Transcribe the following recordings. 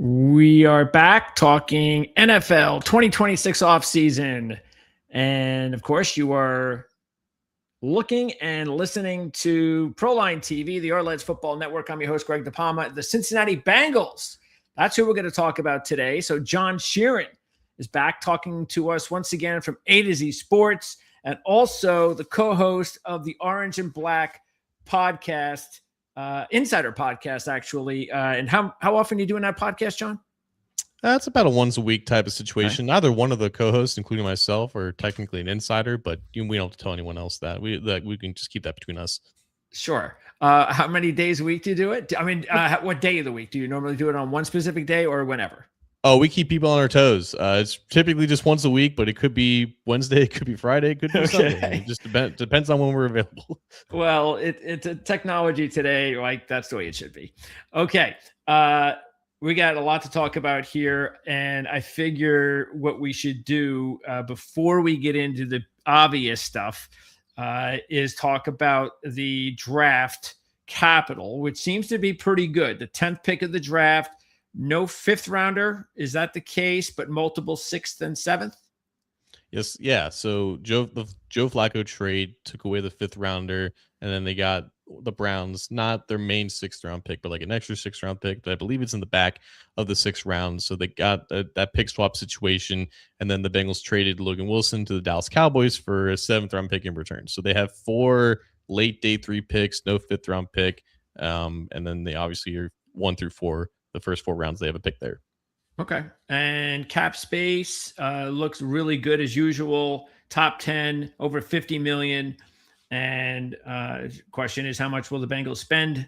We are back talking NFL 2026 offseason. And of course, you are looking and listening to Proline TV, the Ourlads Football Network. I'm your host, Greg DePalma. The Cincinnati Bengals. That's who we're going to talk about today. So John Sheeran is back talking to us once again from A to Z Sports, and also the co-host of the Orange and Black podcast, Insider podcast, actually. And how often are you doing that podcast, John? That's about a once a week type of situation. Okay. Neither one of the co-hosts, including myself, are technically an insider, but we don't have to tell anyone else that. We can just keep that between us. Sure. How many days a week do you do it? I mean, what day of the week? Do you normally do it on one specific day or whenever? Oh, we keep people on our toes. It's typically just once a week, but it could be Wednesday, it could be Friday, it could be Sunday. It just depends on when we're available. Well, it's a technology today, like that's the way it should be. Okay. We got a lot to talk about here, and I figure what we should do before we get into the obvious stuff is talk about the draft capital, which seems to be pretty good. The 10th pick of the draft. No fifth rounder. Is that the case? But multiple sixth and seventh? Yes. Yeah. So the Joe Flacco trade took away the fifth rounder, and then they got the Browns, not their main sixth round pick, but like an extra sixth round pick. But I believe it's in the back of the sixth round. So they got that pick swap situation. And then the Bengals traded Logan Wilson to the Dallas Cowboys for a seventh round pick in return. So they have 4 late day 3 picks, no fifth round pick. And then they obviously are 1 through 4. The first 4 rounds, they have a pick there. Okay. And cap space looks really good as usual. Top 10, over 50 million. And question is, how much will the Bengals spend?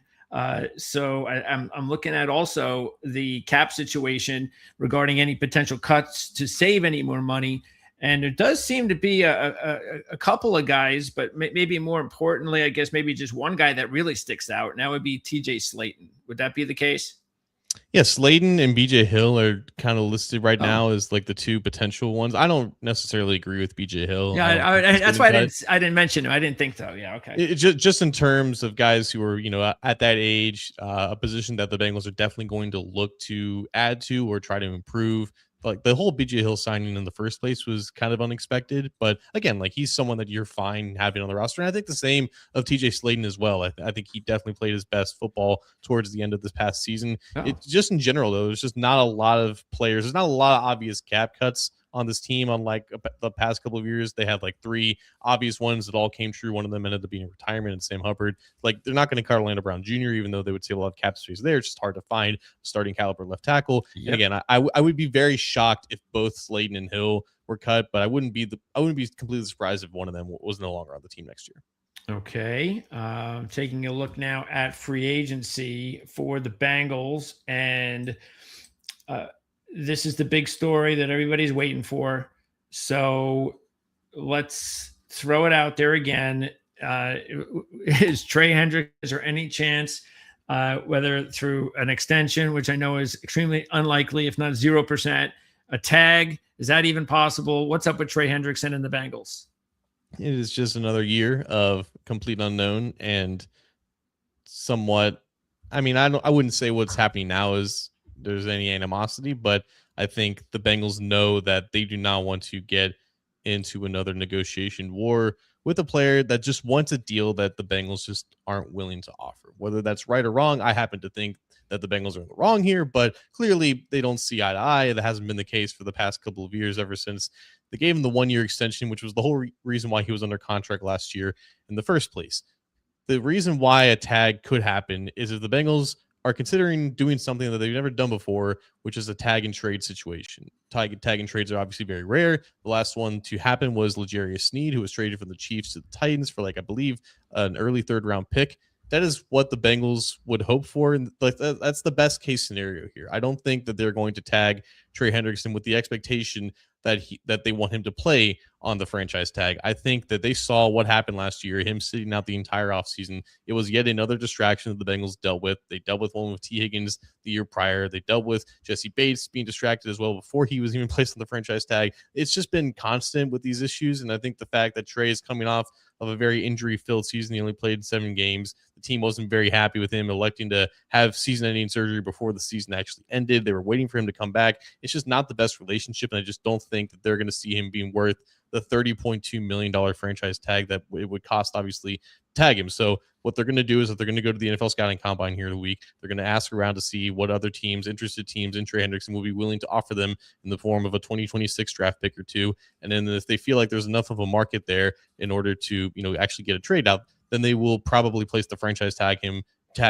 So I'm looking at also the cap situation regarding any potential cuts to save any more money. And there does seem to be a couple of guys, but maybe more importantly, I guess maybe just one guy that really sticks out. And that would be TJ Slayton. Would that be the case? Yeah, Slayton and BJ Hill are kind of listed right now as like the 2 potential ones. I don't necessarily agree with BJ Hill. Yeah, that's why I didn't mention him. I didn't think so. Yeah, okay. Just in terms of guys who are, at that age, a position that the Bengals are definitely going to look to add to or try to improve. Like the whole BJ Hill signing in the first place was kind of unexpected, but again, like he's someone that you're fine having on the roster. And I think the same of TJ Slayton as well. I think he definitely played his best football towards the end of this past season. It's just in general, though, there's just not a lot of players. There's not a lot of obvious cap cuts on this team. Unlike the past couple of years, they had like 3 obvious ones that all came true. One of them ended up being retirement, and Sam Hubbard. Like they're not going to cut Orlando Brown Jr., even though they would see a lot of cap space there. It's just hard to find starting caliber left tackle. Yep. And again, I would be very shocked if both Slayton and Hill were cut, but I wouldn't be completely surprised if one of them was no longer on the team next year. Okay. Taking a look now at free agency for the Bengals, and this is the big story that everybody's waiting for. So let's throw it out there again. Is Trey Hendricks, is there any chance, whether through an extension, which I know is extremely unlikely, if not 0%, a tag? Is that even possible? What's up with Trey Hendrickson and the Bengals? It is just another year of complete unknown and somewhat. I mean, I wouldn't say what's happening now is there's any animosity, but I think the Bengals know that they do not want to get into another negotiation war with a player that just wants a deal that the Bengals just aren't willing to offer. Whether that's right or wrong, I happen to think that the Bengals are in the wrong here, but clearly they don't see eye to eye. That hasn't been the case for the past couple of years, ever since they gave him the 1-year extension, which was the whole reason why he was under contract last year in the first place. The reason why a tag could happen is if the Bengals are considering doing something that they've never done before, which is a tag and trade situation. Tag and trades are obviously very rare. The last one to happen was L'Jarius Sneed, who was traded from the Chiefs to the Titans for, like, I believe, an early 3rd round pick. That is what the Bengals would hope for. And like that's the best case scenario here. I don't think that they're going to tag Trey Hendrickson with the expectation that they want him to play on the franchise tag. I think that they saw what happened last year, him sitting out the entire offseason. It was yet another distraction that the Bengals dealt with. They dealt with one with T. Higgins the year prior. They dealt with Jesse Bates being distracted as well before he was even placed on the franchise tag. It's just been constant with these issues, and I think the fact that Trey is coming off of a very injury-filled season. He only played 7 games. The team wasn't very happy with him electing to have season-ending surgery before the season actually ended. They were waiting for him to come back. It's just not the best relationship, and I just don't think that they're going to see him being worth the $30.2 million franchise tag that it would cost, obviously, tag him. So what they're going to do is that they're going to go to the NFL scouting combine here in a week. They're going to ask around to see what other teams, interested teams in Trey Hendrickson will be willing to offer them in the form of a 2026 draft pick or two. And then if they feel like there's enough of a market there in order to, actually get a trade out, then they will probably place the franchise tag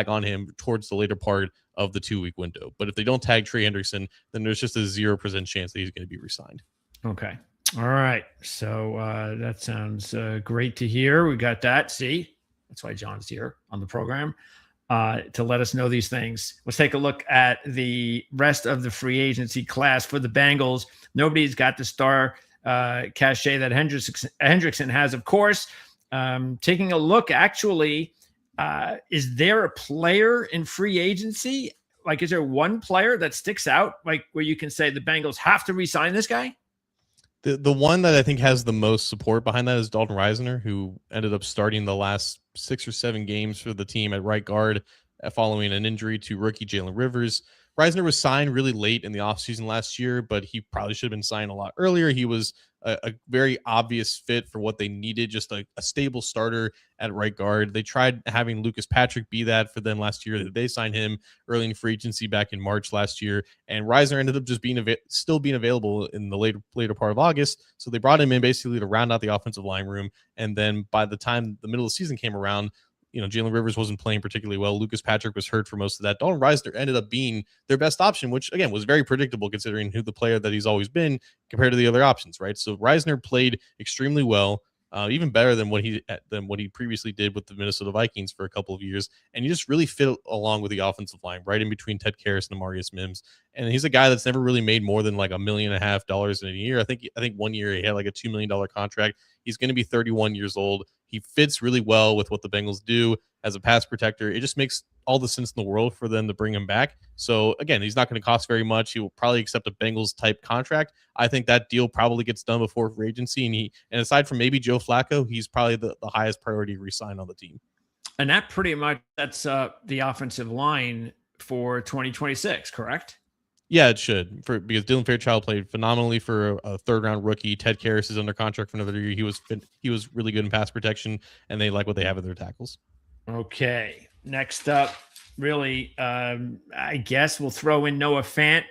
on him towards the later part of the 2-week window. But if they don't tag Trey Hendrickson, then there's just a 0% chance that he's going to be re-signed. Okay. All right. So that sounds great to hear. We got that. See, that's why John's here on the program to let us know these things. Let's take a look at the rest of the free agency class for the Bengals. Nobody's got the star cachet that Hendrickson has, of course. Taking a look, actually, is there a player in free agency? Like, is there one player that sticks out, like where you can say the Bengals have to re-sign this guy? The one that I think has the most support behind that is Dalton Risner, who ended up starting the last 6 or 7 games for the team at right guard following an injury to rookie Jalen Rivers. Risner was signed really late in the offseason last year, but he probably should have been signed a lot earlier. He was a very obvious fit for what they needed, just a stable starter at right guard. They tried having Lucas Patrick be that for them last year. They signed him early in free agency back in March last year, and Risner ended up just still being available in the later part of August. So they brought him in basically to round out the offensive line room, and then by the time the middle of the season came around, Jalen Rivers wasn't playing particularly well. Lucas Patrick was hurt for most of that. Dalton Risner ended up being their best option, which, again, was very predictable considering who the player that he's always been compared to the other options, right? So Risner played extremely well, even better than what he previously did with the Minnesota Vikings for a couple of years. And he just really fit along with the offensive line, right in between Ted Karras and Amarius Mims. And he's a guy that's never really made more than like $1.5 million in a year. I think 1 year he had like a $2 million contract. He's going to be 31 years old. He fits really well with what the Bengals do as a pass protector. It just makes all the sense in the world for them to bring him back. So again, he's not going to cost very much. He will probably accept a Bengals type contract. I think that deal probably gets done before free agency. And aside from maybe Joe Flacco, he's probably the highest priority to re-sign on the team. And that pretty much that's the offensive line for 2026, correct? Yeah, it should, because Dylan Fairchild played phenomenally for a third-round rookie. Ted Karras is under contract for another year. He was really good in pass protection, and they like what they have at their tackles. Okay, next up, really, I guess we'll throw in Noah Fant.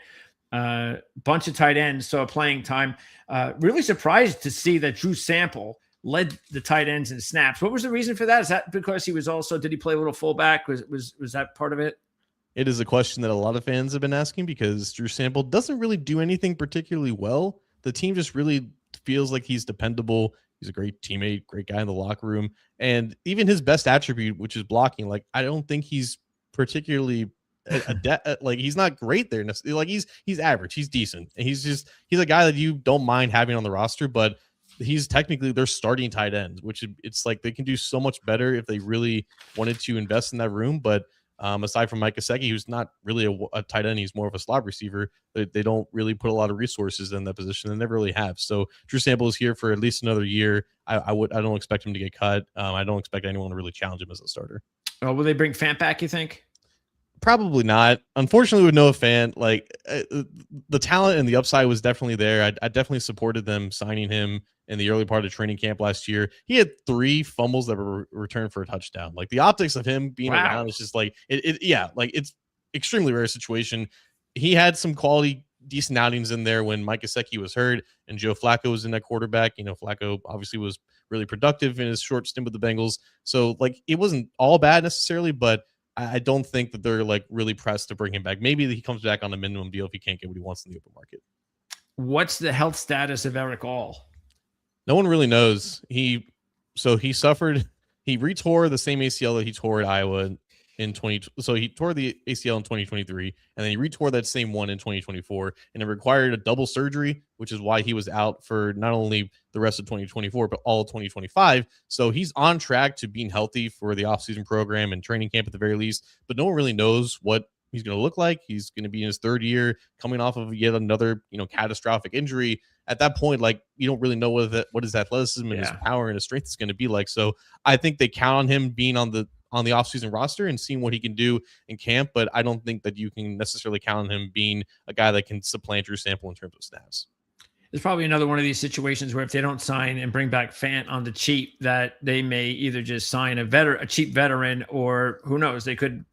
Bunch of tight ends, so playing time. Really surprised to see that Drew Sample led the tight ends in snaps. What was the reason for that? Is that because he was also, did he play a little fullback? Was that part of it? It is a question that a lot of fans have been asking because Drew Sample doesn't really do anything particularly well. The team just really feels like he's dependable. He's a great teammate, great guy in the locker room. And even his best attribute, which is blocking, like I don't think he's particularly like he's not great there. Like he's average. He's decent. And he's a guy that you don't mind having on the roster, but he's technically their starting tight end, which it's like they can do so much better if they really wanted to invest in that room. But aside from Mike Gesicki, who's not really a tight end, he's more of a slot receiver. They don't really put a lot of resources in that position. They never really have. So Drew Sample is here for at least another year. I don't expect him to get cut. I don't expect anyone to really challenge him as a starter. Oh, will they bring Fant back, you think? Probably not. Unfortunately, with Noah Fant, like the talent and the upside was definitely there. I definitely supported them signing him in the early part of training camp last year. He had 3 fumbles that were returned for a touchdown. Like the optics of him being around is just like like it's extremely rare situation. He had some quality, decent outings in there when Mike Gesicki was hurt and Joe Flacco was in that quarterback. Flacco obviously was really productive in his short stint with the Bengals. So like it wasn't all bad necessarily, but I don't think that they're like really pressed to bring him back. Maybe he comes back on a minimum deal if he can't get what he wants in the open market. What's the health status of Eric All? No one really knows. He retore the same ACL that he tore at Iowa in 20. So he tore the ACL in 2023, and then he retore that same one in 2024, and it required a double surgery, which is why he was out for not only the rest of 2024 but all of 2025. So he's on track to being healthy for the offseason program and training camp at the very least, but no one really knows what he's going to look like. He's going to be in his 3rd year, coming off of yet another catastrophic injury. at that point, like, you don't really know what his athleticism and his power and his strength is going to be like. So I think they count on him being on the offseason roster and seeing what he can do in camp, but I don't think that you can necessarily count on him being a guy that can supplant Drew Sample in terms of snaps. It's probably another one of these situations where if they don't sign and bring back Fant on the cheap, that they may either just sign a cheap veteran, or who knows, they could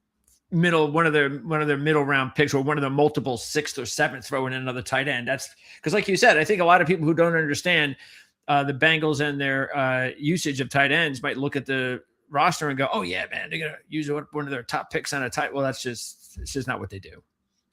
one of their middle round picks, or one of the multiple 6th or 7th, throw in another tight end. That's because, like you said, I think a lot of people who don't understand the Bengals and their usage of tight ends might look at the roster and go, "Oh yeah, man, they're gonna use one of their top picks on a tight." Well, it's just not what they do.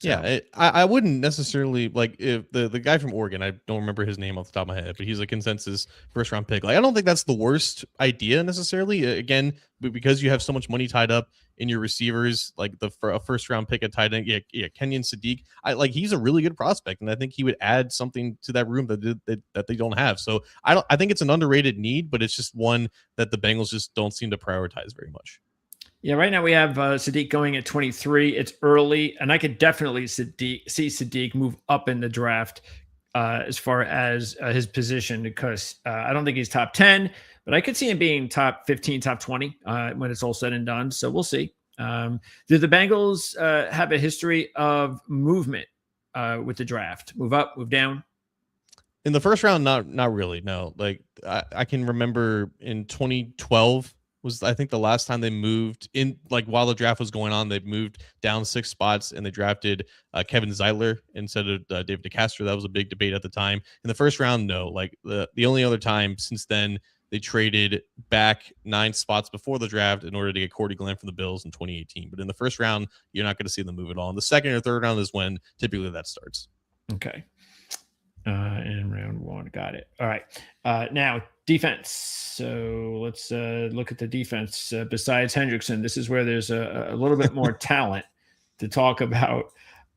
So. Yeah, I wouldn't necessarily, like, if the guy from Oregon, I don't remember his name off the top of my head, but he's a consensus first round pick. Like, I don't think that's the worst idea necessarily. Again, because you have so much money tied up in your receivers, like for a first round pick at tight end, Kenyon Sadiq, he's a really good prospect, and I think he would add something to that room that they don't have. So I think it's an underrated need, but it's just one that the Bengals just don't seem to prioritize very much. Yeah, right now we have Sadiq going at 23. It's early, and I could definitely see Sadiq move up in the draft as far as his position, because I don't think he's top 10, but I could see him being top 15, top 20 when it's all said and done. So we'll see. Do the Bengals have a history of movement with the draft? Move up, move down? In the first round, not really, no. Like, I can remember in 2012, was I think the last time they moved in, like while the draft was going on, they moved down 6 spots and they drafted Kevin Zeitler instead of David DeCastro. That was a big debate at the time. In the first round, no. Like the only other time since then, they traded back 9 spots before the draft in order to get Cordy Glenn from the Bills in 2018. But in the first round, you're not going to see them move at all. In the second or third round is when typically that starts. Okay. In round 1. Got it. All right. Now, defense. So let's look at the defense. Besides Hendrickson, this is where there's a little bit more talent to talk about.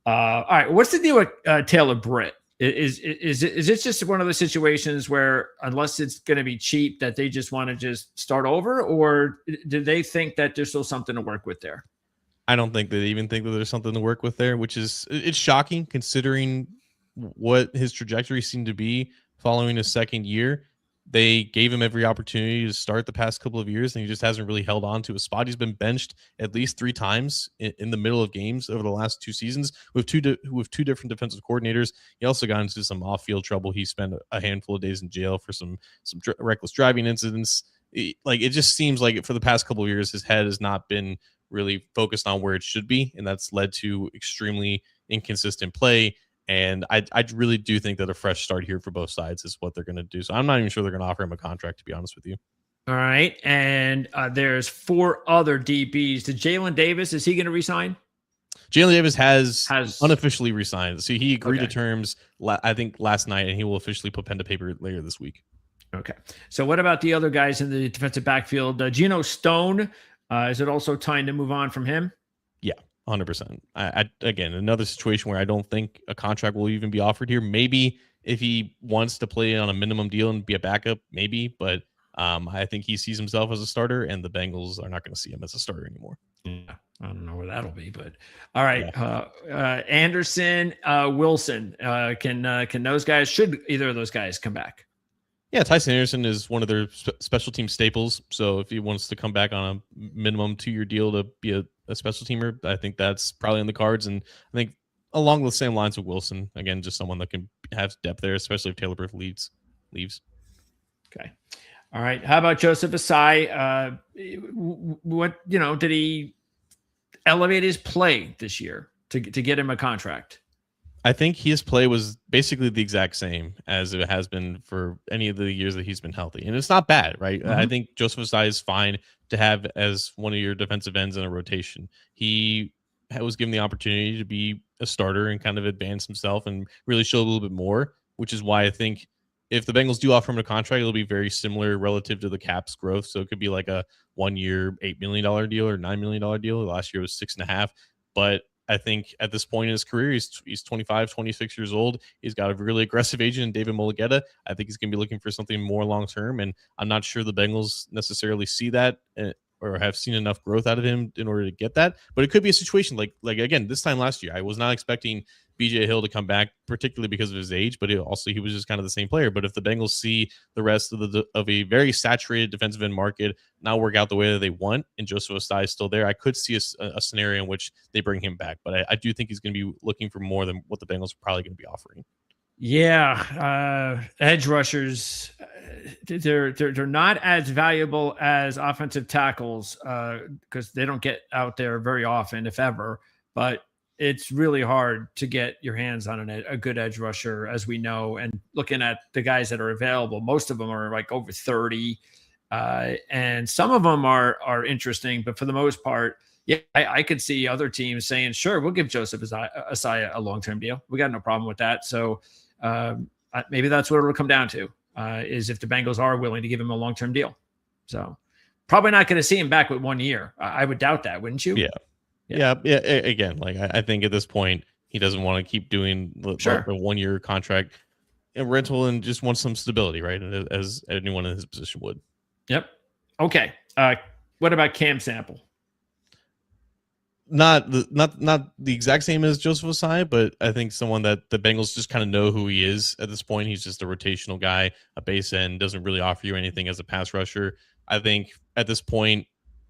All right. What's the deal with Taylor Britt? Is it just one of those situations where, unless it's going to be cheap, that they just want to just start over, or do they think that there's still something to work with there? I don't think they even think that there's something to work with there, which is, it's shocking considering what his trajectory seemed to be following his second year. They gave him every opportunity to start the past couple of years, and he just hasn't really held on to a spot. He's been benched at least 3 times in the middle of games over the last 2 seasons with two different defensive coordinators. He also got into some off-field trouble. He spent a handful of days in jail for some reckless driving incidents. It just seems like for the past couple of years, his head has not been really focused on where it should be, and that's led to extremely inconsistent play. And I really do think that a fresh start here for both sides is what they're going to do. So I'm not even sure they're going to offer him a contract, to be honest with you. All right. And there's 4 other DBs. To Jalen Davis, is he going to resign? Jalen Davis has unofficially resigned. So he agreed to terms, I think, last night, and he will officially put pen to paper later this week. Okay. So what about the other guys in the defensive backfield? Geno Stone, is it also time to move on from him? Yeah. 100%. Again, another situation where I don't think a contract will even be offered here. Maybe if he wants to play on a minimum deal and be a backup, maybe. But I think he sees himself as a starter, and the Bengals are not going to see him as a starter anymore. Yeah, I don't know where that'll be, but all right. Yeah. Anderson, Wilson, can those guys? Should either of those guys come back? Yeah, Tyson Anderson is one of their special team staples. So if he wants to come back on a minimum 2-year deal to be a special teamer, I think that's probably on the cards. And I think along the same lines with Wilson, again, just someone that can have depth there, especially if Taylor Britt leaves. Okay. All right. How about Joseph Asai? What, did he elevate his play this year to get him a contract? I think his play was basically the exact same as it has been for any of the years that he's been healthy. And it's not bad, right? Mm-hmm. I think Joseph Asai is fine to have as one of your defensive ends in a rotation. He was given the opportunity to be a starter and kind of advance himself and really show a little bit more, which is why I think if the Bengals do offer him a contract, it'll be very similar relative to the cap's growth. So it could be like a 1-year, $8 million deal or $9 million deal. Last year was 6.5. But I think at this point in his career, he's 25, 26 years old. He's got a really aggressive agent in David Mulugeta. I think he's going to be looking for something more long-term, and I'm not sure the Bengals necessarily see that or have seen enough growth out of him in order to get that. But it could be a situation like again, this time last year, I was not expecting BJ Hill to come back, particularly because of his age, but he was just kind of the same player. But if the Bengals see the rest of a very saturated defensive end market not work out the way that they want, and Joseph Osai is still there, I could see a scenario in which they bring him back. But I do think he's going to be looking for more than what the Bengals are probably going to be offering. Yeah, edge rushers, they're not as valuable as offensive tackles because they don't get out there very often, if ever. But it's really hard to get your hands on a good edge rusher, as we know. And looking at the guys that are available, most of them are like over 30, and some of them are interesting. But for the most part, yeah, I could see other teams saying, "Sure, we'll give Joseph Asai a long-term deal. We got no problem with that." So. Maybe that's what it'll come down to is if the Bengals are willing to give him a long-term deal. So probably not going to see him back with 1 year. I would doubt that, wouldn't you? Yeah. Again, like I think at this point he doesn't want to keep doing the 1 year contract and rental and just wants some stability, right? As anyone in his position would. Yep. Okay. What about Cam Sample? Not the exact same as Joseph Osai, but I think someone that the Bengals just kind of know who he is at this point. He's just a rotational guy, a base end, doesn't really offer you anything as a pass rusher. I think at this point,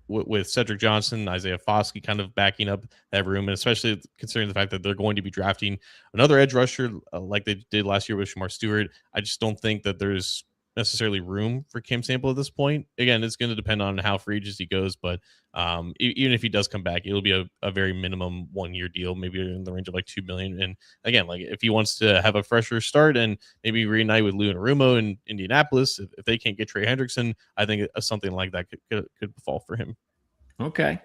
with Cedric Johnson, Isaiah Foskey kind of backing up that room, and especially considering the fact that they're going to be drafting another edge rusher like they did last year with Shamar Stewart, I just don't think that there's necessarily room for Cam Sample at this point. Again, it's going to depend on how free agency goes, but even if he does come back, it'll be a very minimum 1 year deal, maybe in the range of like $2 million. And again, like if he wants to have a fresher start and maybe reunite with Lou and Arumo in Indianapolis, if they can't get Trey Hendrickson, I think something like that could fall for him. Okay.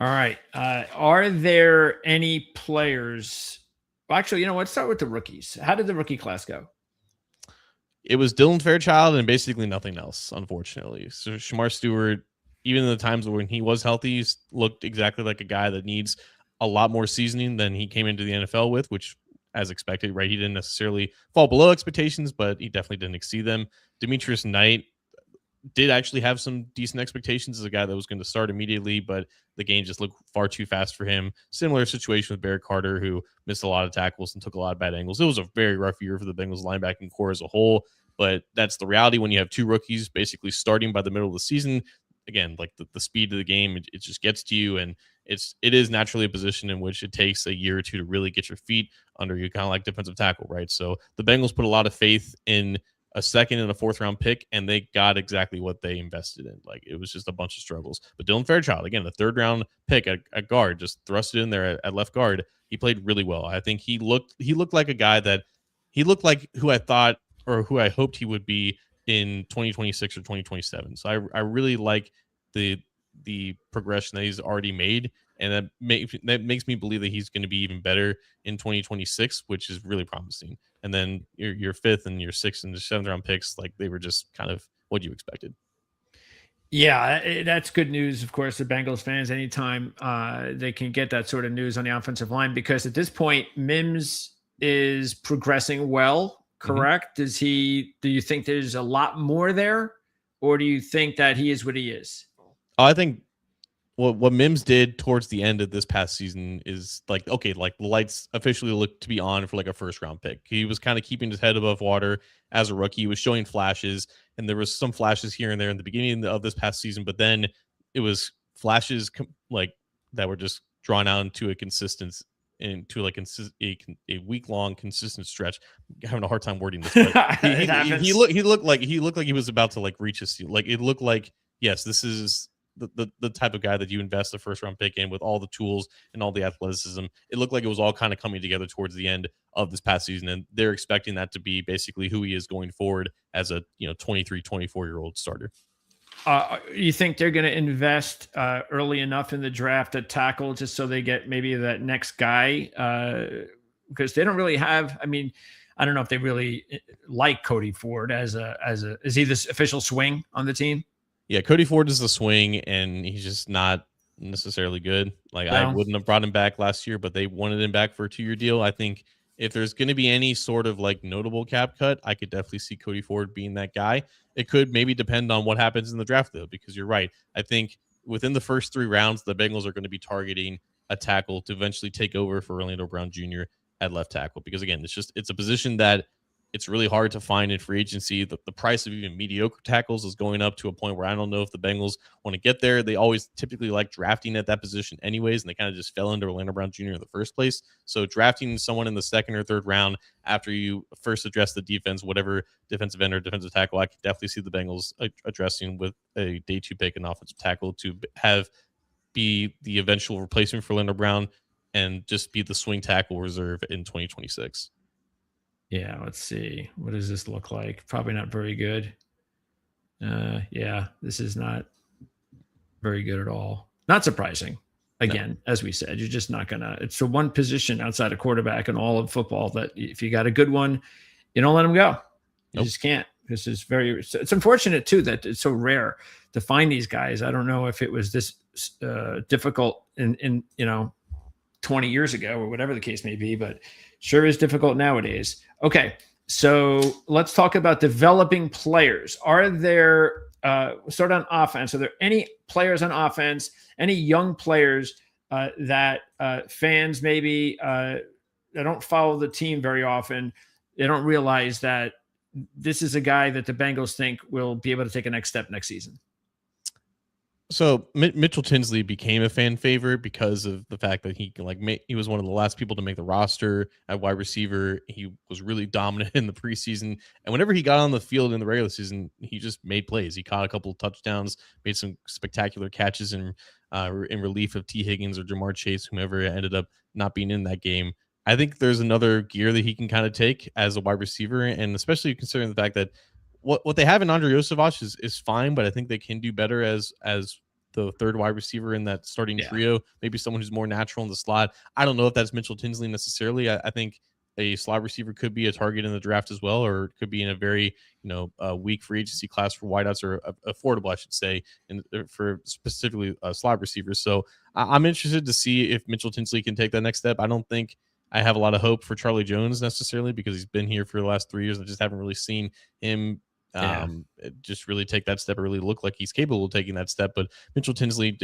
All right. Are there any players? Well, actually, let's start with the rookies. How did the rookie class go? It was Dylan Fairchild and basically nothing else, unfortunately. So Shamar Stewart, even in the times when he was healthy, looked exactly like a guy that needs a lot more seasoning than he came into the NFL with, which, as expected, right? He didn't necessarily fall below expectations, but he definitely didn't exceed them. Demetrius Knight did actually have some decent expectations as a guy that was going to start immediately, but the game just looked far too fast for him. Similar situation with Barrett Carter, who missed a lot of tackles and took a lot of bad angles. It was a very rough year for the Bengals linebacking core as a whole, but that's the reality when you have two rookies basically starting by the middle of the season. Again, like the speed of the game, it just gets to you, and it is naturally a position in which it takes a year or two to really get your feet under you, kind of like defensive tackle, right? So the Bengals put a lot of faith in a second and a fourth round pick, and they got exactly what they invested in. Like it was just a bunch of struggles. But Dylan Fairchild, again, the third round pick at guard, just thrust it in there at left guard. He played really well. I think he looked like a guy that he looked like who I thought or who I hoped he would be in 2026 or 2027. So I really like the progression that he's already made, and that makes me believe that he's going to be even better in 2026, which is really promising. And then your fifth and your sixth and the seventh round picks, like they were just kind of what you expected. Yeah, that's good news. Of course, the Bengals fans, anytime they can get that sort of news on the offensive line, because at this point, Mims is progressing well. Correct? Mm-hmm. Do you think there's a lot more there, or do you think that he is what he is? I think what Mims did towards the end of this past season is like, okay, like the lights officially look to be on for like a first round pick. He was kind of keeping his head above water as a rookie. He was showing flashes, and there was some flashes here and there in the beginning of this past season, but then it was flashes like that were just drawn out into a week-long consistent stretch. I'm having a hard time wording this, but he looked like he was about to like reach his ceiling. Like it looked like, yes, this is the type of guy that you invest the first round pick in with all the tools and all the athleticism. It looked like it was all kind of coming together towards the end of this past season, and they're expecting that to be basically who he is going forward as a 23, 24-year-old starter. You think they're going to invest early enough in the draft at tackle just so they get maybe that next guy? Because they don't really have. I mean, I don't know if they really like Cody Ford is he the official swing on the team? Yeah, Cody Ford is the swing, and he's just not necessarily good. Like I wouldn't have brought him back last year, but they wanted him back for a 2-year deal. I think if there's going to be any sort of like notable cap cut, I could definitely see Cody Ford being that guy. It could maybe depend on what happens in the draft, though, because you're right. I think within the first 3 rounds, the Bengals are going to be targeting a tackle to eventually take over for Orlando Brown Jr. at left tackle. Because again, it's a position that it's really hard to find in free agency. The price of even mediocre tackles is going up to a point where I don't know if the Bengals want to get there. They always typically like drafting at that position anyways, and they kind of just fell into Orlando Brown Jr. in the first place. So drafting someone in the second or third round after you first address the defense, whatever defensive end or defensive tackle, I could definitely see the Bengals addressing with a day 2 pick and offensive tackle to be the eventual replacement for Orlando Brown and just be the swing tackle reserve in 2026. Yeah, let's see. What does this look like? Probably not very good. Yeah, this is not very good at all. Not surprising. Again, as we said, you're just not gonna. It's the one position outside of quarterback in all of football that if you got a good one, you don't let them go. You just can't. This is it's unfortunate too that it's so rare to find these guys. I don't know if it was this difficult in 20 years ago or whatever the case may be, but sure is difficult nowadays. Okay, so let's talk about developing players. Are there, start on offense, are there any players on offense, any young players that fans maybe that don't follow the team very often, they don't realize that this is a guy that the Bengals think will be able to take a next step next season? So Mitchell Tinsley became a fan favorite because of the fact that he he was one of the last people to make the roster at wide receiver. He was really dominant in the preseason, and whenever he got on the field in the regular season, he just made plays. He caught a couple of touchdowns, made some spectacular catches in relief of T. Higgins or Jamar Chase, whomever ended up not being in that game. I think there's another gear that he can kind of take as a wide receiver, and especially considering the fact that what they have in Andre Josevich is fine, but I think they can do better as the third wide receiver in that starting trio. Maybe someone who's more natural in the slot. I don't know if that's Mitchell Tinsley necessarily. I think a slot receiver could be a target in the draft as well, or it could be in a very weak free agency class for wideouts, or affordable, I should say, for specifically slot receivers. So I'm interested to see if Mitchell Tinsley can take that next step. I don't think I have a lot of hope for Charlie Jones necessarily because he's been here for the last 3 years. I just haven't really seen him just really take that step or really look like he's capable of taking that step. But Mitchell Tinsley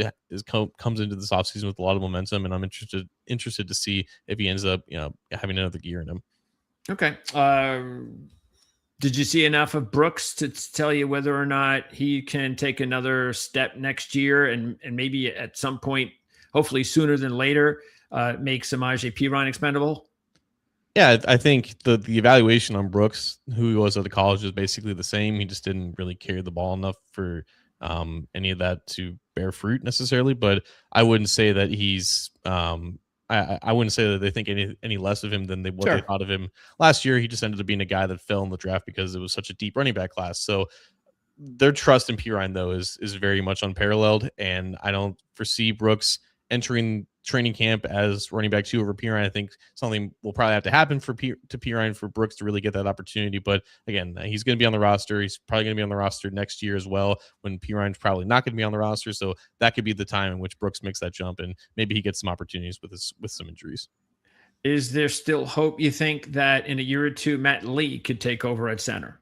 comes into this offseason with a lot of momentum, and I'm interested to see if he ends up having another gear in him. Okay. Did you see enough of Brooks to tell you whether or not he can take another step next year and maybe at some point, hopefully sooner than later, make Samaje Perine expendable? Yeah, I think the evaluation on Brooks, who he was at the college, is basically the same. He just didn't really carry the ball enough for any of that to bear fruit necessarily. But I wouldn't say that he's I wouldn't say that they think any less of him than they thought of him last year. He just ended up being a guy that fell in the draft because it was such a deep running back class. So their trust in Perine, though, is very much unparalleled, and I don't foresee Brooks entering training camp as running back 2 over Perine. I think something will probably have to happen to Perine for Brooks to really get that opportunity. But again, he's going to be on the roster. He's probably going to be on the roster next year as well, when Perine's probably not going to be on the roster. So that could be the time in which Brooks makes that jump, and maybe he gets some opportunities with some injuries. Is there still hope, you think, that in a year or two, Matt Lee could take over at center?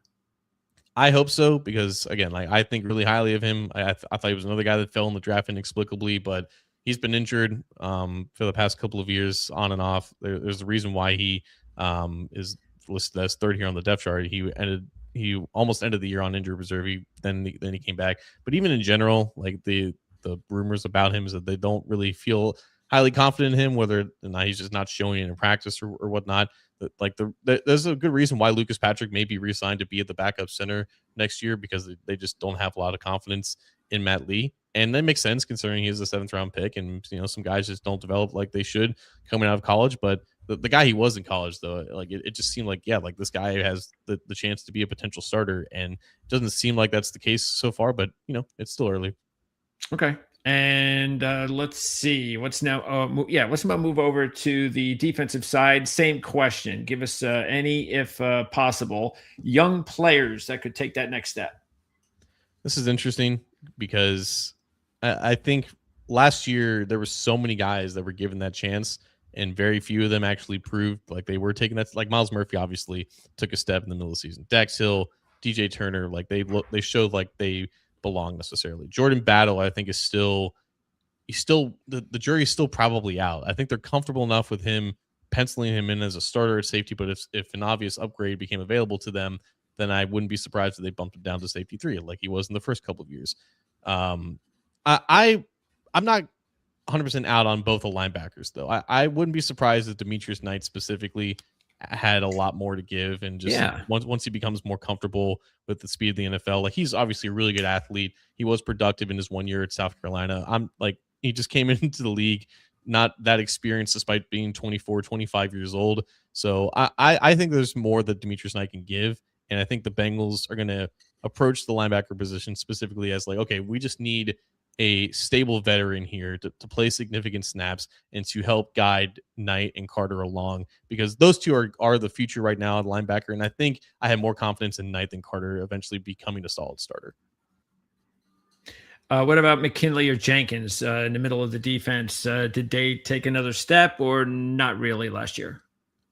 I hope so, because again, I think really highly of him. I thought he was another guy that fell in the draft inexplicably, but he's been injured for the past couple of years on and off. There's a reason why he is listed as third here on the depth chart. He almost ended the year on injured reserve. Then he came back. But even in general, like the rumors about him is that they don't really feel highly confident in him, whether or not he's just not showing it in practice or whatnot. There's a good reason why Lucas Patrick may be re-signed to be at the backup center next year, because they just don't have a lot of confidence in Matt Lee. And that makes sense considering he's a 7th round pick, and some guys just don't develop like they should coming out of college. But the guy he was in college, though, it just seemed like this guy has the chance to be a potential starter, and it doesn't seem like that's the case so far. But it's still early. Okay. And let's see what's now. Let's move over to the defensive side. Same question. Give us any, if possible, young players that could take that next step. This is interesting because I think last year there were so many guys that were given that chance, and very few of them actually proved like they were taking that. Like Miles Murphy obviously took a step in the middle of the season. Dax Hill, DJ Turner, like they showed like they belong necessarily. Jordan Battle, I think, is still the jury is still probably out. I think they're comfortable enough with him penciling him in as a starter at safety, but if an obvious upgrade became available to them, then I wouldn't be surprised if they bumped him down to safety 3 like he was in the first couple of years. Um, I'm not 100% out on both the linebackers, though. I wouldn't be surprised if Demetrius Knight specifically had a lot more to give, and just once he becomes more comfortable with the speed of the NFL, like he's obviously a really good athlete. He was productive in his 1 year at South Carolina. I'm like, he just came into the league not that experienced despite being 24, 25 years old. So I think there's more that Demetrius Knight can give, and I think the Bengals are going to approach the linebacker position specifically as like, okay, we just need a stable veteran here to play significant snaps and to help guide Knight and Carter along, because those two are the future right now at linebacker. And I think I have more confidence in Knight than Carter eventually becoming a solid starter. What about McKinley or Jenkins in the middle of the defense? Did they take another step or not really last year?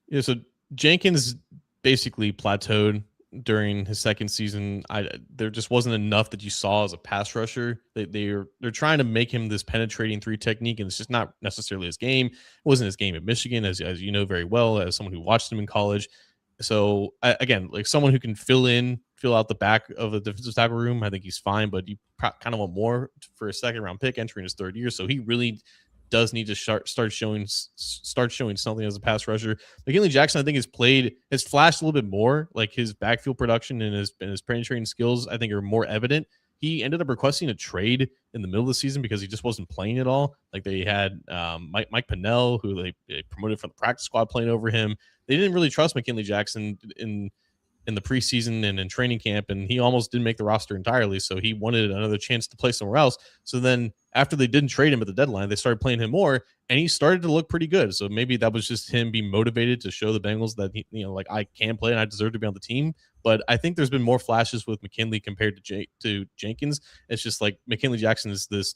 Yeah, so Jenkins basically plateaued during his second season. There just wasn't enough that you saw as a pass rusher. They're trying to make him this penetrating 3 technique, and it's just not necessarily his game. It wasn't his game at Michigan, as you know very well, as someone who watched him in college. So again, like someone who can fill out the back of the defensive tackle room, I think he's fine, but you kind of want more for a second round pick entering his 3rd year. So he really does need to start showing something as a pass rusher. McKinley Jackson, I think, has flashed a little bit more. Like his backfield production and his penetrating skills, I think, are more evident. He ended up requesting a trade in the middle of the season because he just wasn't playing at all. Like they had Mike Pennell, who they promoted from the practice squad, playing over him. They didn't really trust McKinley Jackson in the preseason and in training camp, and he almost didn't make the roster entirely. So he wanted another chance to play somewhere else. So then after they didn't trade him at the deadline, they started playing him more, and he started to look pretty good. So maybe that was just him being motivated to show the Bengals that like I can play and I deserve to be on the team. But I think there's been more flashes with McKinley compared to Jenkins. It's just like McKinley Jackson is this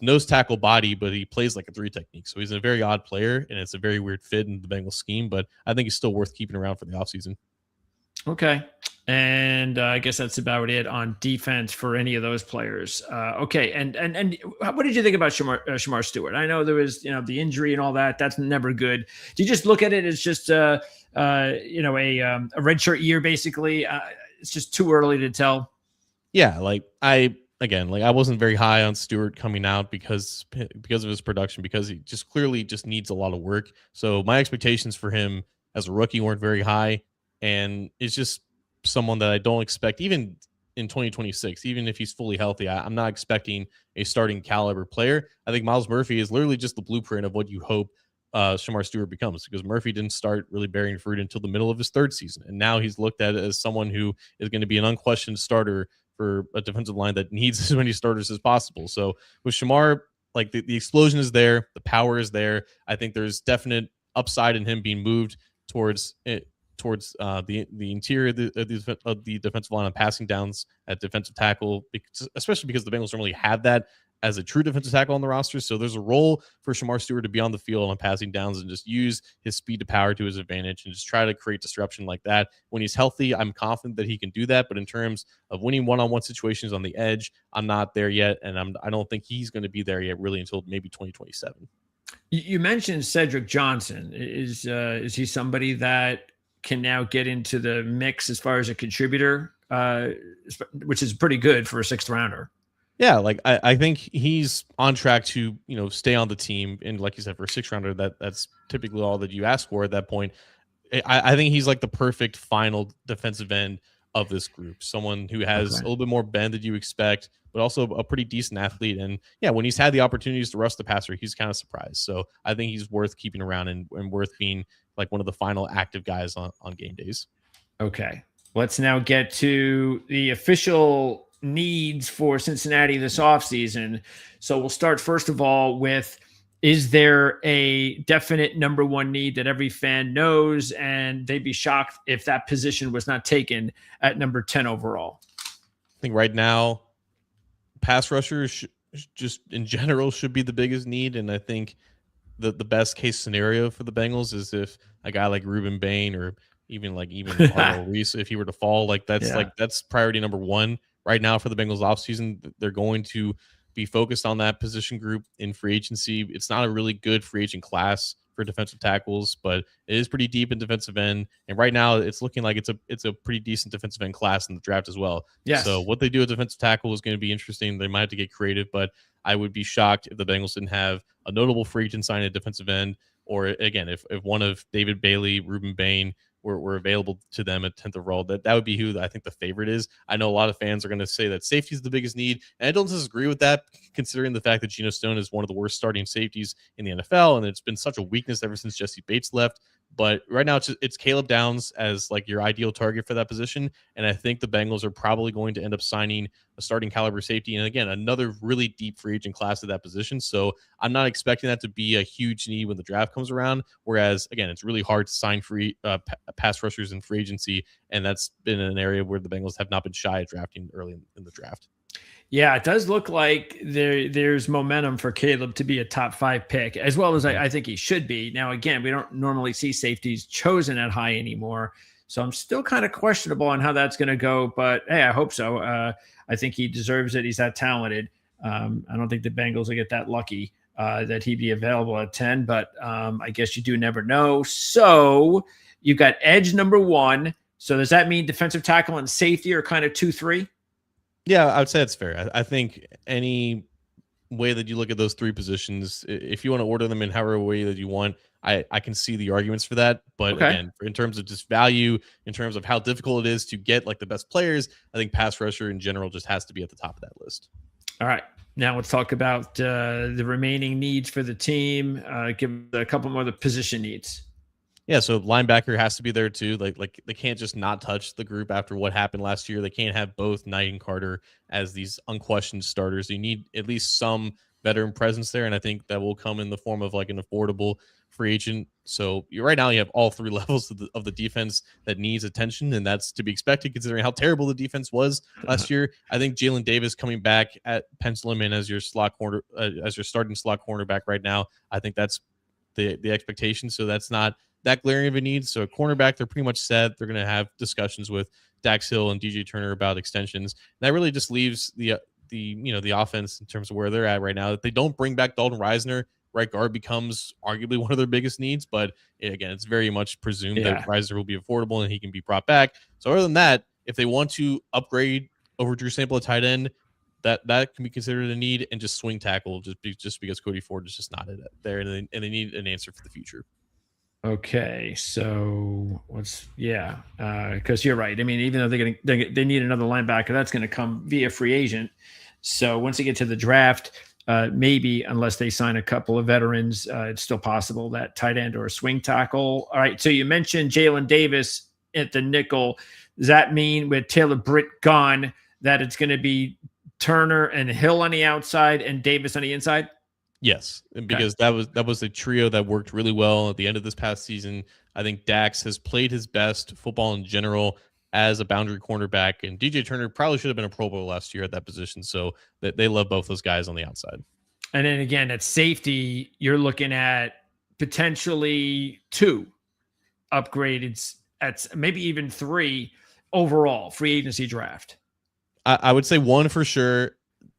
nose tackle body, but he plays like a 3 technique. So he's a very odd player, and it's a very weird fit in the Bengals scheme. But I think he's still worth keeping around for the offseason. Okay. And I guess that's about it on defense for any of those players. Okay. And what did you think about Shamar Stewart? I know there was, the injury and all that. That's never good. Do you just look at it as just, a redshirt year, basically? It's just too early to tell. Yeah. Like I wasn't very high on Stewart coming out because of his production, because he just clearly just needs a lot of work. So my expectations for him as a rookie weren't very high. And it's just someone that I don't expect, even in 2026, even if he's fully healthy, I'm not expecting a starting caliber player. I think Myles Murphy is literally just the blueprint of what you hope Shamar Stewart becomes, because Murphy didn't start really bearing fruit until the middle of his 3rd season. And now he's looked at as someone who is going to be an unquestioned starter for a defensive line that needs as many starters as possible. So with Shamar, like the explosion is there, the power is there. I think there's definite upside in him being moved towards the interior of the defensive line on passing downs at defensive tackle, especially because the Bengals don't really have that as a true defensive tackle on the roster. So there's a role for Shamar Stewart to be on the field on passing downs and just use his speed to power to his advantage and just try to create disruption like that. When he's healthy, I'm confident that he can do that. But in terms of winning one-on-one situations on the edge, I'm not there yet. And I don't think he's going to be there yet really until maybe 2027. You mentioned Cedric Johnson. Is he somebody that can now get into the mix as far as a contributor, which is pretty good for a 6th rounder? Yeah, like I think he's on track to stay on the team, and like you said, for a 6th rounder, that's typically all that you ask for at that point. I think he's like the perfect final defensive end of this group, someone who has a little bit more bend than you expect, but also a pretty decent athlete. And yeah, when he's had the opportunities to rush the passer, he's kind of surprised. So I think he's worth keeping around and worth being like one of the final active guys on game days. Okay. Let's now get to the official needs for Cincinnati this offseason. So we'll start first of all with, is there a definite number 1 need that every fan knows, and they'd be shocked if that position was not taken at number 10 overall? I think right now, pass rushers just in general should be the biggest need. And I think the best case scenario for the Bengals is if a guy like Ruben Bain or even Arnold Reese, if he were to fall, that's priority number 1. right now for the Bengals offseason. They're going to be focused on that position group in free agency. It's not a really good free agent class for defensive tackles, but it is pretty deep in defensive end. And right now it's looking like it's a pretty decent defensive end class in the draft as well. Yes. So what they do at defensive tackle is going to be interesting. They might have to get creative, but I would be shocked if the Bengals didn't have a notable free agent sign at defensive end, or again, if one of David Bailey, Ruben Bain were available to them at 10th overall, that would be who I think the favorite is. I know a lot of fans are going to say that safety is the biggest need, and I don't disagree with that, considering the fact that Geno Stone is one of the worst starting safeties in the NFL, and it's been such a weakness ever since Jesse Bates left. But right now, it's Caleb Downs as like your ideal target for that position, and I think the Bengals are probably going to end up signing a starting caliber safety, and again, another really deep free agent class at that position. So I'm not expecting that to be a huge need when the draft comes around. Whereas again, it's really hard to sign free pass rushers in free agency, and that's been an area where the Bengals have not been shy at drafting early in the draft. Yeah, it does look like there's momentum for Caleb to be a top 5 pick, as well as I think he should be. Now, again, we don't normally see safeties chosen at high anymore, so I'm still kind of questionable on how that's going to go. But hey, I hope so. I think he deserves it. He's that talented. I don't think the Bengals will get that lucky that he'd be available at 10, but I guess you do never know. So you've got edge number 1. So does that mean defensive tackle and safety are kind of 2-3? Yeah, I would say that's fair. I think any way that you look at those 3 positions, if you want to order them in however way that you want, I can see the arguments for that. But again, in terms of just value, in terms of how difficult it is to get like the best players, I think pass rusher in general just has to be at the top of that list. All right. Now let's talk about the remaining needs for the team. Give a couple more of the position needs. Yeah, so linebacker has to be there too. Like they can't just not touch the group after what happened last year. They can't have both Knight and Carter as these unquestioned starters. You need at least some veteran presence there, and I think that will come in the form of like an affordable free agent. So right now you have all 3 levels of the defense that needs attention, and that's to be expected considering how terrible the defense was last year. I think Jalen Davis coming back at pencil him in as your slot corner, as your starting slot cornerback right now. I think that's the expectation. So that's not that glaring of a need. So a cornerback, they're pretty much set. They're going to have discussions with Dax Hill and DJ Turner about extensions. And that really just leaves the offense in terms of where they're at right now. If they don't bring back Dalton Reisner, right guard becomes arguably one of their biggest needs. But again, it's very much presumed that Reisner will be affordable and he can be brought back. So other than that, if they want to upgrade over Drew Sample at tight end, that can be considered a need, and just swing tackle just because Cody Ford is just not there, and they need an answer for the future. Okay, so because you're right. I mean, even though they need another linebacker, that's going to come via free agent. So once they get to the draft, maybe unless they sign a couple of veterans, it's still possible that tight end or a swing tackle. All right, so you mentioned Jalen Davis at the nickel. Does that mean with Taylor Britt gone that it's going to be Turner and Hill on the outside and Davis on the inside? Yes, because that was a trio that worked really well at the end of this past season. I think Dax has played his best football in general as a boundary cornerback, and DJ Turner probably should have been a Pro Bowl last year at that position. So they love both those guys on the outside. And then again, at safety, you're looking at potentially 2 upgraded, at maybe even 3 overall free agency draft. I would say 1 for sure.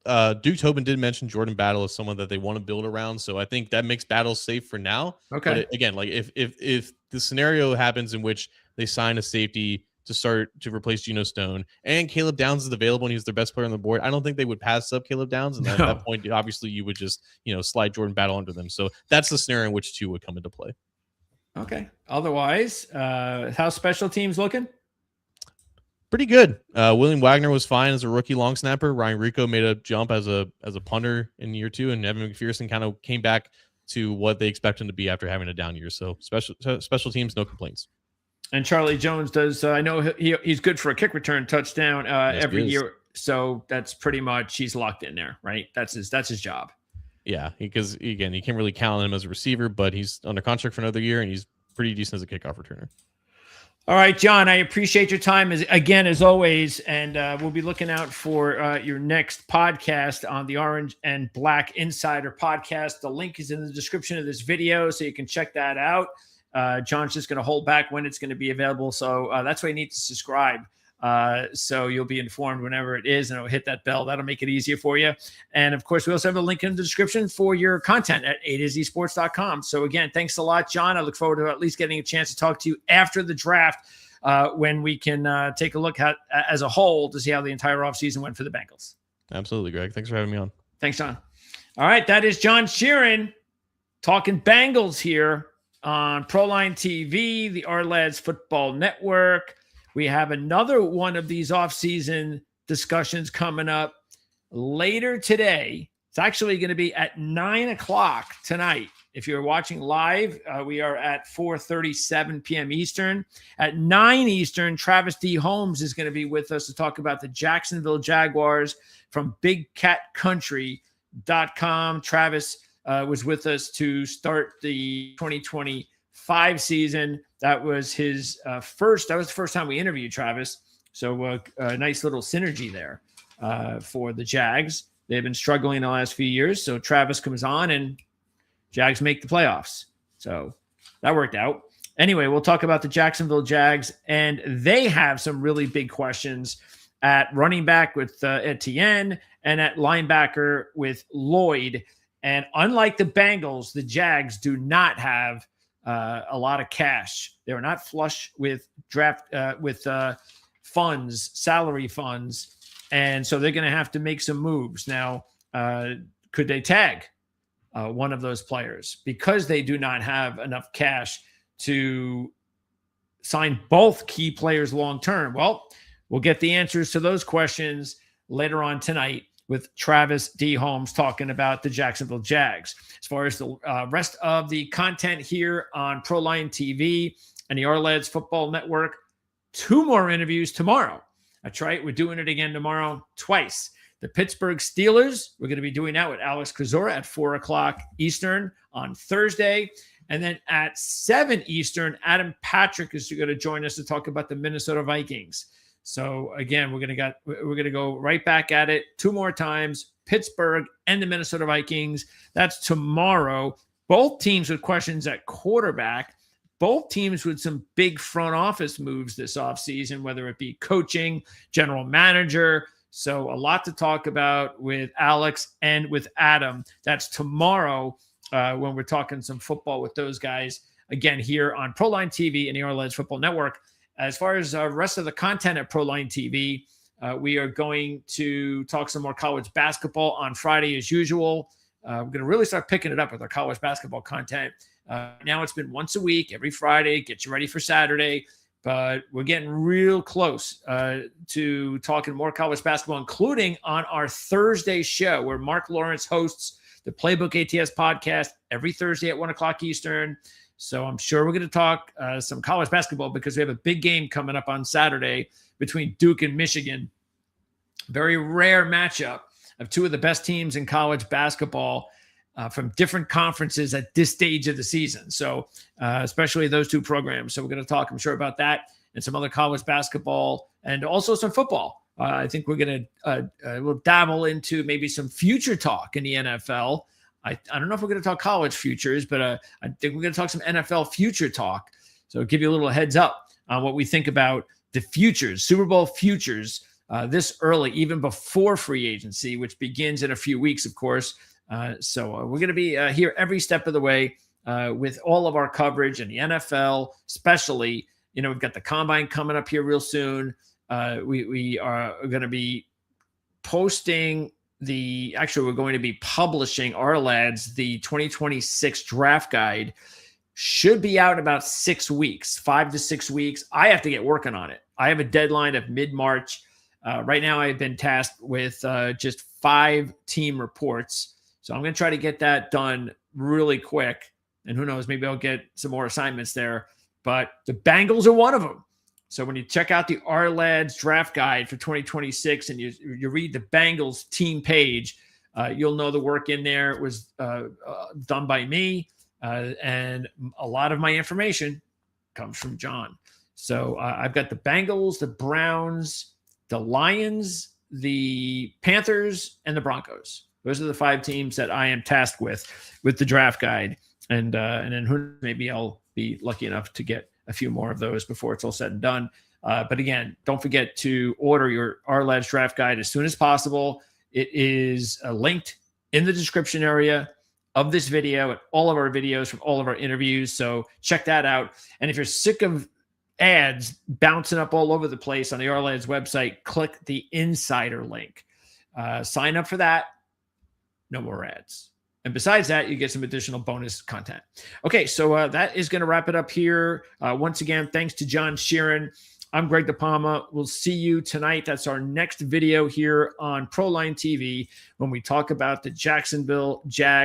Duke Tobin did mention Jordan Battle as someone that they want to build around, so I think that makes Battle safe for now. Okay. But again, like if the scenario happens in which they sign a safety to start to replace Geno Stone and Caleb Downs is available and he's their best player on the board, I don't think they would pass up Caleb Downs, and at that point, obviously, you would just slide Jordan Battle under them. So that's the scenario in which 2 would come into play. Okay. Otherwise, how's special teams looking? Pretty good. William Wagner was fine as a rookie long snapper. Ryan Rico made a jump as a punter in year 2, and Evan McPherson kind of came back to what they expect him to be after having a down year. So special teams, no complaints. And Charlie Jones does. I know he's good for a kick return touchdown every year. So that's pretty much he's locked in there, right? That's his job. Yeah, because again, you can't really count on him as a receiver, but he's under contract for another year, and he's pretty decent as a kickoff returner. All right, John, I appreciate your time as always, and we'll be looking out for your next podcast on the Orange and Black Insider podcast. The link is in the description of this video, so you can check that out. John's just going to hold back when it's going to be available, so that's why you need to subscribe So you'll be informed whenever it is, and it'll hit that bell. That'll make it easier for you. And of course, we also have a link in the description for your content at AtoZSports.com. So again, thanks a lot, John. I look forward to at least getting a chance to talk to you after the draft when we can take a look at as a whole to see how the entire offseason went for the Bengals. Absolutely, Greg. Thanks for having me on. Thanks, John. All right, that is John Sheeran talking Bengals here on Proline TV, the Ourlads Football Network. We have another one of these offseason discussions coming up later today. It's actually going to be at 9 o'clock tonight. If you're watching live, we are at 4:37 p.m. Eastern. At 9 Eastern, Travis D. Holmes is going to be with us to talk about the Jacksonville Jaguars from BigCatCountry.com. Travis was with us to start the 2025 season. That was his first. That was the first time we interviewed Travis. So a nice little synergy there for the Jags. They've been struggling the last few years. So Travis comes on and Jags make the playoffs. So that worked out. Anyway, we'll talk about the Jacksonville Jags, and they have some really big questions at running back with Etienne and at linebacker with Lloyd. And unlike the Bengals, the Jags do not have a lot of cash. They are not flush with funds, salary funds. And so they're going to have to make some moves. Now, could they tag one of those players because they do not have enough cash to sign both key players long-term? Well, we'll get the answers to those questions later on tonight with Travis D. Holmes talking about the Jacksonville Jags. As far as the rest of the content here on Proline TV and the Ourlads Football Network, 2 more interviews tomorrow. That's right. We're doing it again tomorrow twice. The Pittsburgh Steelers, we're going to be doing that with Alex Kozora at 4 o'clock Eastern on Thursday. And then at 7 Eastern, Adam Patrick is going to join us to talk about the Minnesota Vikings. So again, we're going to go right back at it 2 more times, Pittsburgh and the Minnesota Vikings. That's tomorrow. Both teams with questions at quarterback, both teams with some big front office moves this offseason, whether it be coaching, general manager. So a lot to talk about with Alex and with Adam. That's tomorrow when we're talking some football with those guys, again, here on Proline TV and the Ourlads Football Network. As far as the rest of the content at Proline TV, we are going to talk some more college basketball on Friday as usual. We're going to really start picking it up with our college basketball content. Now it's been once a week, every Friday, get you ready for Saturday. But we're getting real close to talking more college basketball, including on our Thursday show where Mark Lawrence hosts the Playbook ATS podcast every Thursday at 1 o'clock Eastern. So I'm sure we're going to talk some college basketball because we have a big game coming up on Saturday between Duke and Michigan. Very rare matchup of 2 of the best teams in college basketball from different conferences at this stage of the season. So especially those 2 programs. So we're going to talk, I'm sure, about that and some other college basketball and also some football. I think we're going to we'll dabble into maybe some future talk in the NFL. I don't know if we're going to talk college futures, but I think we're going to talk some NFL future talk. So give you a little heads up on what we think about the futures, Super Bowl futures this early, even before free agency, which begins in a few weeks, of course. So we're going to be here every step of the way with all of our coverage and the NFL, especially, we've got the combine coming up here real soon. We are going to be posting we're going to be publishing Ourlads, the 2026 draft guide. Should be out in about 6 weeks, 5 to 6 weeks. I have to get working on it. I have a deadline of mid-March. Right now, I've been tasked with just 5 team reports. So I'm going to try to get that done really quick. And who knows, maybe I'll get some more assignments there. But the Bengals are one of them. So when you check out the Ourlads draft guide for 2026 and you read the Bengals team page, you'll know the work in there was done by me. And a lot of my information comes from John. So I've got the Bengals, the Browns, the Lions, the Panthers, and the Broncos. Those are the 5 teams that I am tasked with the draft guide. And then maybe I'll be lucky enough to get a few more of those before it's all said and done. But again, don't forget to order your Ourlads draft guide as soon as possible. It is linked in the description area of this video and all of our videos from all of our interviews. So check that out. And if you're sick of ads bouncing up all over the place on the Ourlads website, click the insider link. Sign up for that. No more ads. And besides that, you get some additional bonus content. Okay, so that is going to wrap it up here. Once again, thanks to John Sheeran. I'm Greg DePalma. We'll see you tonight. That's our next video here on Proline TV when we talk about the Jacksonville Jags.